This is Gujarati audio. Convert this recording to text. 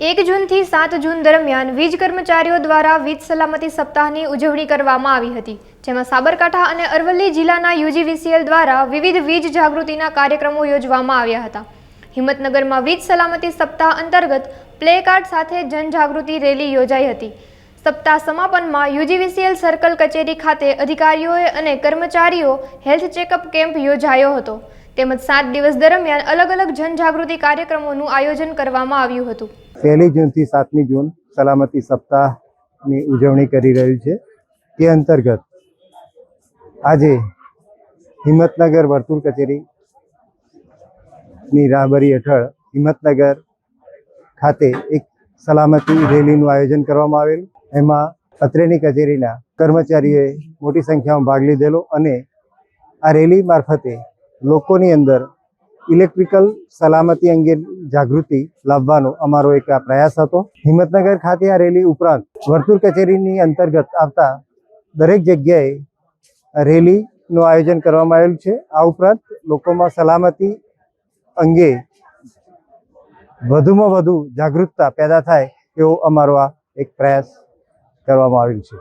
1 જૂનથી 7 જૂન દરમિયાન વીજ કર્મચારીઓ દ્વારા વીજ સલામતી સપ્તાહની ઉજવણી કરવામાં આવી હતી, જેમાં સાબરકાંઠા અને અરવલ્લી જિલ્લાના UGVCL દ્વારા વિવિધ વીજ જાગૃતિના કાર્યક્રમો યોજવામાં આવ્યા હતા। હિંમતનગરમાં વીજ સલામતી સપ્તાહ અંતર્ગત પ્લેકાર્ડ સાથે જનજાગૃતિ રેલી યોજાઈ હતી। સપ્તાહ સમાપનમાં UGVCL સર્કલ કચેરી ખાતે અધિકારીઓએ અને કર્મચારીઓ હેલ્થ ચેકઅપ કેમ્પ યોજાયો હતો, તેમજ 7 દિવસ દરમિયાન અલગ અલગ જનજાગૃતિ કાર્યક્રમોનું આયોજન કરવામાં આવ્યું હતું। 1 જૂનથી 7મી જૂન સલામતી સપ્તાહની ઉજવણી કરી રહ્યું છે। તે અંતર્ગત આજે હિંમતનગર વર્તુળ કચેરીની રાહબરી હેઠળ હિંમતનગર ખાતે એક સલામતી રેલીનું આયોજન કરવામાં આવેલું। એમાં અત્રેની કચેરીના કર્મચારીઓએ મોટી સંખ્યામાં ભાગ લીધેલો અને આ રેલી મારફતે લોકોની અંદર ઇલેક્ટ્રિકલ સલામતી અંગે જાગૃતિ લાવવાનો અમારો એક પ્રયાસ હતો। હિંમતનગર ખાતે આ રેલી ઉપરાંત વર્તુળ કચેરીની અંતર્ગત આવતા દરેક જગ્યાએ રેલીનું આયોજન કરવામાં આવેલું છે। આ ઉપરાંત લોકોમાં સલામતી અંગે વધુમાં વધુ જાગૃતતા પેદા થાય એવો અમારો આ એક પ્રયાસ કરવામાં આવેલ છે।